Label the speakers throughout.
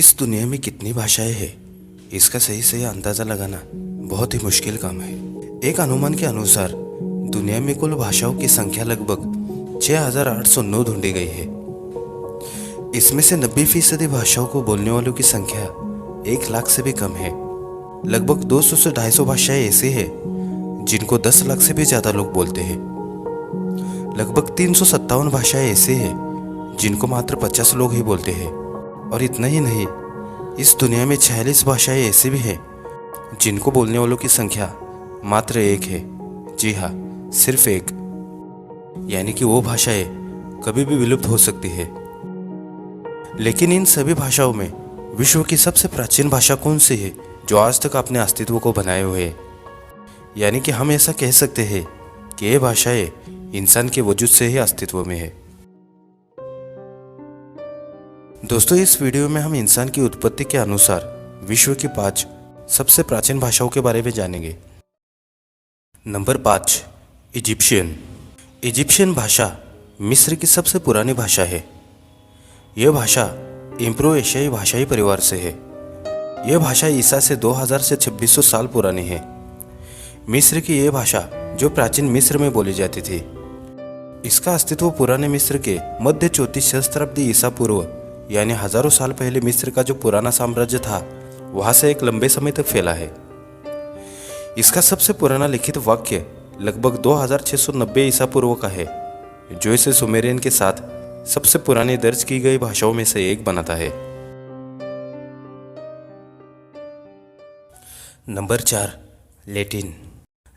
Speaker 1: इस दुनिया में कितनी भाषाएं हैं, इसका सही सही अंदाजा लगाना बहुत ही मुश्किल काम है। एक अनुमान के अनुसार दुनिया में कुल भाषाओं की संख्या लगभग 6,809 ढूंढी गई है। इसमें से 90% भाषाओं को बोलने वालों की संख्या 1 लाख से भी कम है। लगभग 200 से 250 भाषाएं ऐसी हैं जिनको 10 लाख से भी ज्यादा लोग बोलते हैं। लगभग 357 भाषाएं ऐसी हैं जिनको मात्र 50 लोग ही बोलते हैं। और इतना ही नहीं, इस दुनिया में 46 भाषाएं ऐसी भी हैं जिनको बोलने वालों की संख्या मात्र 1 है। जी हाँ, सिर्फ 1। यानी कि वो भाषाएं कभी भी विलुप्त हो सकती है। लेकिन इन सभी भाषाओं में विश्व की सबसे प्राचीन भाषा कौन सी है जो आज तक अपने अस्तित्व को बनाए हुए है? यानी कि हम ऐसा कह सकते हैं कि ये भाषाएं इंसान के वजूद से ही अस्तित्व में है। दोस्तों, इस वीडियो में हम इंसान की उत्पत्ति के अनुसार विश्व की 5 सबसे प्राचीन भाषाओं के बारे में जानेंगे। Number 5, Egyptian. इजिप्शियन भाषा मिस्र की सबसे पुरानी भाषा है। यह भाषा इम्प्रो एशियाई भाषाई परिवार से है। यह भाषा ईसा से 2000 से 2600 साल पुरानी है। मिस्र की यह भाषा जो प्राचीन मिस्र में बोली जाती थी, इसका अस्तित्व पुराने मिस्र के मध्य 34 सहस्त्राब्दी ईसा पूर्व यानी हजारों साल पहले मिस्र का जो पुराना साम्राज्य था वहां से एक लंबे समय तक फैला है। इसका सबसे पुराना लिखित वाक्य लगभग 2690 ईसा पूर्व का है, जो इसे सुमेरियन के साथ सबसे पुरानी दर्ज की गई भाषाओं में से एक बनाता है। Number 4, Latin.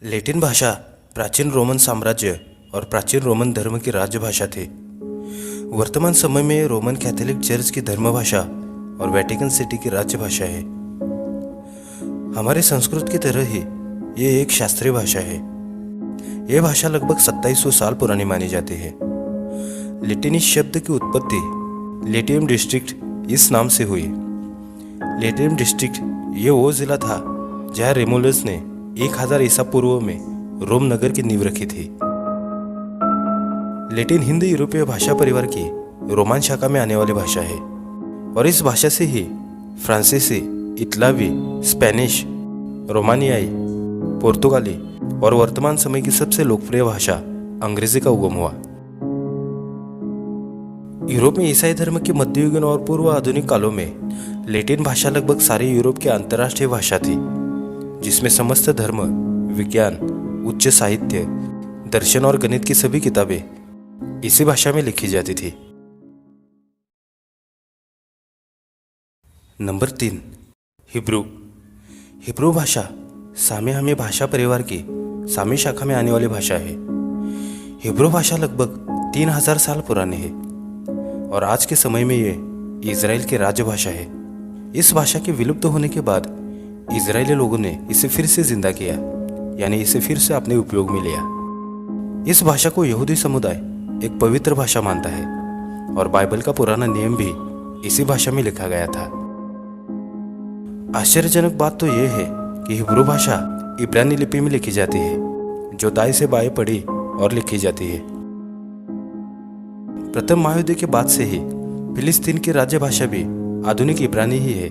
Speaker 1: लैटिन भाषा प्राचीन रोमन साम्राज्य और प्राचीन रोमन धर्म की राजभाषा थी। वर्तमान समय में रोमन कैथोलिक चर्च की धर्मभाषा और वेटिकन सिटी की राज्यभाषा है। हमारे संस्कृत की तरह ही ये एक शास्त्रीय भाषा है। यह भाषा लगभग 2700 साल पुरानी मानी जाती है। लैटिनिश शब्द की उत्पत्ति लैटियम डिस्ट्रिक्ट इस नाम से हुई। लैटियम डिस्ट्रिक्ट ये वो जिला था जहाँ रेमुलस ने 1000 ईसा पूर्व में रोम नगर की नींव रखी थी। लैटिन हिंदी यूरोपीय भाषा परिवार की रोमान शाखा में आने वाली भाषा है और इस भाषा से ही फ्रांसीसी, इतालवी, स्पेनिश, रोमानियाई, पुर्तगाली और वर्तमान समय की सबसे लोकप्रिय भाषा अंग्रेजी का उगम हुआ। यूरोप में ईसाई धर्म के मध्ययुगीन और पूर्व आधुनिक कालों में लैटिन भाषा लगभग सारे यूरोप की अंतर्राष्ट्रीय भाषा थी, जिसमें समस्त धर्म, विज्ञान, उच्च साहित्य, दर्शन और गणित की सभी किताबें इसी भाषा में लिखी जाती थी। Number 3, Hebrew. हिब्रू भाषा सामी हमी भाषा परिवार की सामी शाखा में आने वाली भाषा है। हिब्रू भाषा लगभग 3000 साल पुरानी है और आज के समय में ये इजराइल की राजभाषा है। इस भाषा के विलुप्त होने के बाद इजरायली लोगों ने इसे फिर से जिंदा किया, यानी इसे फिर से अपने उपयोग में लिया। इस भाषा को यहूदी समुदाय एक पवित्र भाषा मानता है और बाइबल का पुराना नियम भी इसी भाषा में लिखा गया था। आश्चर्यजनक बात तो यह है कि हिब्रू भाषा इब्रानी लिपि में लिखी जाती है, जो दाएं से बाएं पढ़ी और लिखी जाती है। प्रथम महायुद्ध के बाद से ही फिलिस्तीन की राज्य भाषा भी आधुनिक इब्रानी ही है।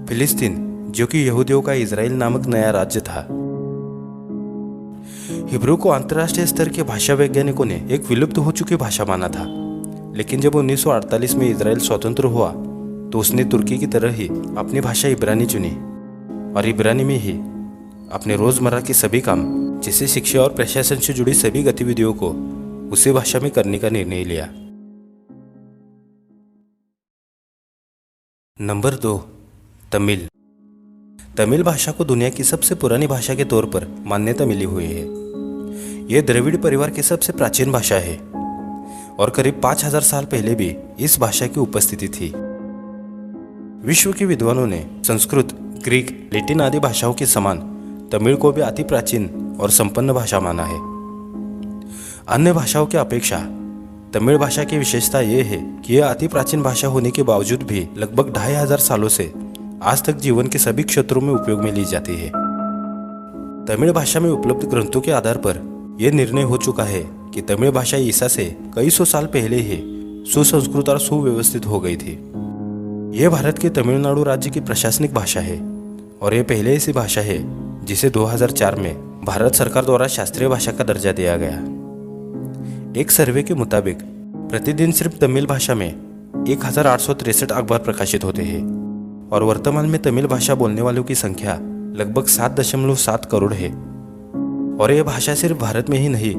Speaker 1: फिलिस्तीन जो कि यहूदियों का इजराइल नामक नया राज्य था। हिब्रू को अंतर्राष्ट्रीय स्तर के भाषा वैज्ञानिकों ने एक विलुप्त हो चुकी भाषा माना था, लेकिन जब 1948 में इजराइल स्वतंत्र हुआ तो उसने तुर्की की तरह ही अपनी भाषा इब्रानी चुनी और इब्रानी में ही अपने रोजमर्रा के सभी काम, जैसे शिक्षा और प्रशासन से जुड़ी सभी गतिविधियों को उसी भाषा में करने का निर्णय लिया। नंबर 2, तमिल। तमिल भाषा को दुनिया की सबसे पुरानी भाषा के तौर पर मान्यता मिली हुई है। यह द्रविड़ परिवार की सबसे प्राचीन भाषा है और करीब 5000 साल पहले भी इस भाषा की उपस्थिति थी। विश्व के विद्वानों ने संस्कृत, ग्रीक, लैटिन आदि भाषाओं के समान तमिल को भी अति प्राचीन और संपन्न भाषा माना है। अन्य भाषाओं की अपेक्षा तमिल भाषा की विशेषता यह है कि यह अति प्राचीन भाषा होने के बावजूद भी लगभग 2500 सालों से आज तक जीवन के सभी क्षेत्रों में उपयोग में ली जाती है। तमिल भाषा में उपलब्ध ग्रंथों के आधार पर यह निर्णय हो चुका है कि तमिल भाषा ईसा से कई सौ साल पहले ही सुसंस्कृत और सुव्यवस्थित हो गई थी। यह भारत के तमिलनाडु राज्य की प्रशासनिक भाषा है और यह पहले ऐसी भाषा है जिसे 2004 में भारत सरकार द्वारा शास्त्रीय भाषा का दर्जा दिया गया। एक सर्वे के मुताबिक प्रतिदिन सिर्फ तमिल भाषा में 1863 अखबार प्रकाशित होते हैं और वर्तमान में तमिल भाषा बोलने वालों की संख्या लगभग 7.7 करोड़ है। और यह भाषा सिर्फ भारत में ही नहीं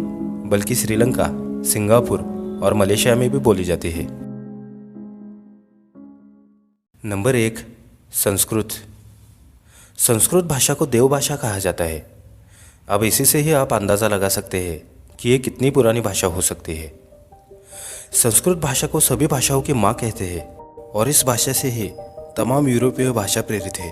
Speaker 1: बल्कि श्रीलंका, सिंगापुर और मलेशिया में भी बोली जाती है। नंबर 1, संस्कृत। संस्कृत भाषा को देव भाषा कहा जाता है। अब इसी से ही आप अंदाज़ा लगा सकते हैं कि ये कितनी पुरानी भाषा हो सकती है। संस्कृत भाषा को सभी भाषाओं की माँ कहते हैं और इस भाषा से ही तमाम यूरोपीय भाषा प्रेरित है।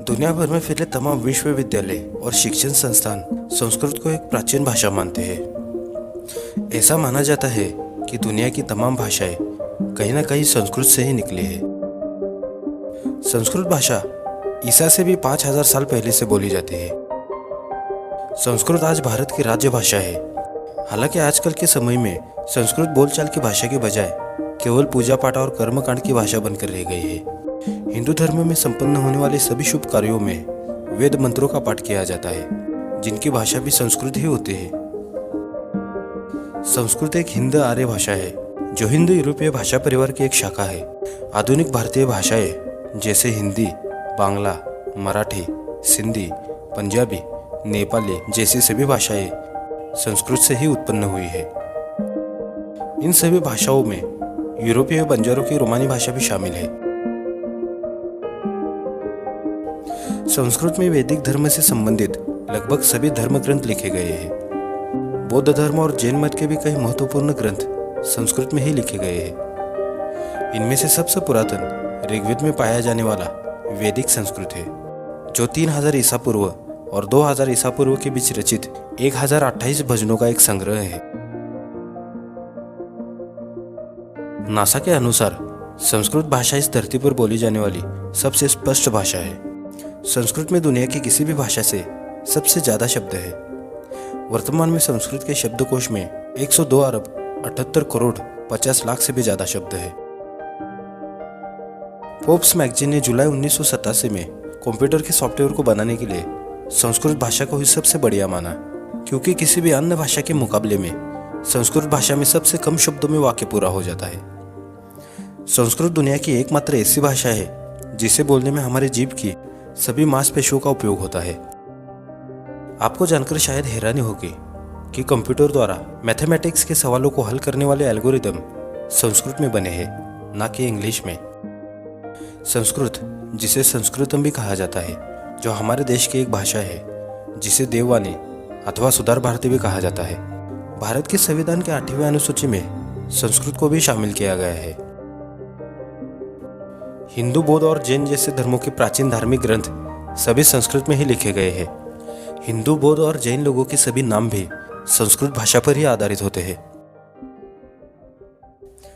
Speaker 1: दुनिया भर में फैले तमाम विश्वविद्यालय और शिक्षण संस्थान संस्कृत को एक प्राचीन भाषा मानते हैं। ऐसा माना जाता है कि दुनिया की तमाम भाषाएं कहीं ना कहीं संस्कृत से ही निकली है। संस्कृत भाषा ईसा से भी 5000 साल पहले से बोली जाती है। संस्कृत आज भारत की राज्य भाषा है। हालांकि आजकल के समय में संस्कृत बोलचाल की भाषा के बजाय केवल पूजा पाठ और कर्मकांड की भाषा बनकर रह गई है। हिंदू धर्म में संपन्न होने वाले सभी शुभ कार्यों में वेद मंत्रों का पाठ किया जाता है, जिनकी भाषा भी संस्कृत ही होती है। संस्कृत एक हिंद आर्य भाषा है जो हिंदू यूरोपीय भाषा परिवार की एक शाखा है। आधुनिक भारतीय भाषाएं जैसे हिंदी, बांग्ला, मराठी, सिंधी, पंजाबी, नेपाली जैसी सभी भाषाएं संस्कृत से ही उत्पन्न हुई है। इन सभी भाषाओं में यूरोपीय बंजारों की रोमानी भाषा भी शामिल है। संस्कृत में वैदिक धर्म से संबंधित लगभग सभी धर्म ग्रंथ लिखे गए हैं। बौद्ध धर्म और जैन मत के भी कई महत्वपूर्ण ग्रंथ संस्कृत में ही लिखे गए हैं। इनमें से सबसे पुरातन ऋग्वेद में पाया जाने वाला वैदिक संस्कृत है, जो 3000 ईसा पूर्व और 2000 ईसा पूर्व के बीच रचित 1028 भजनों का एक संग्रह है। नासा के अनुसार संस्कृत भाषा इस धरती पर बोली जाने वाली सबसे स्पष्ट भाषा है। संस्कृत में दुनिया की किसी भी भाषा से सबसे ज्यादा शब्द है। वर्तमान में संस्कृत के शब्दकोश में 102 अरब 78 करोड़ 50 लाख से भी ज्यादा शब्द है। फोर्ब्स मैगजीन ने जुलाई 1987 में कंप्यूटर के सॉफ्टवेयर को बनाने के लिए संस्कृत भाषा को ही सबसे बढ़िया माना, क्योंकि किसी भी अन्य भाषा के मुकाबले में संस्कृत भाषा में सबसे कम शब्दों में वाक्य पूरा हो जाता है। संस्कृत दुनिया की एकमात्र ऐसी भाषा है जिसे बोलने में हमारे जीभ की सभी मांसपेशियों का उपयोग होता है। आपको जानकर शायद हैरानी होगी कि कंप्यूटर द्वारा मैथमेटिक्स के सवालों को हल करने वाले एल्गोरिदम संस्कृत में बने हैं, ना कि इंग्लिश में। संस्कृत, जिसे संस्कृतम भी कहा जाता है, जो हमारे देश की एक भाषा है, जिसे देववाणी अथवा सुधार भारती भी कहा जाता है। भारत के संविधान के 8वें अनुसूची में संस्कृत को भी शामिल किया गया है। हिंदू, बौद्ध और जैन जैसे धर्मों के प्राचीन धार्मिक ग्रंथ सभी संस्कृत में ही लिखे गए हैं। हिंदू, बौद्ध और जैन लोगों के सभी नाम भी संस्कृत भाषा पर ही आधारित होते हैं।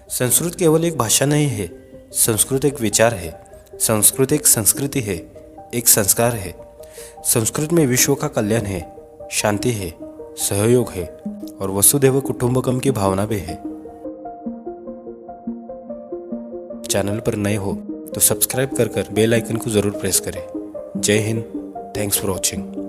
Speaker 1: संस्कृत केवल एक भाषा नहीं है, संस्कृत एक विचार है, संस्कृत एक संस्कृति है, एक संस्कार है। संस्कृत में विश्व का कल्याण है, शांति है, सहयोग है और वसुधैव कुटुंबकम की भावना भी है। चैनल पर नए हो तो सब्सक्राइब कर बेल आइकन को जरूर प्रेस करें। जय हिंद, थैंक्स फॉर वॉचिंग।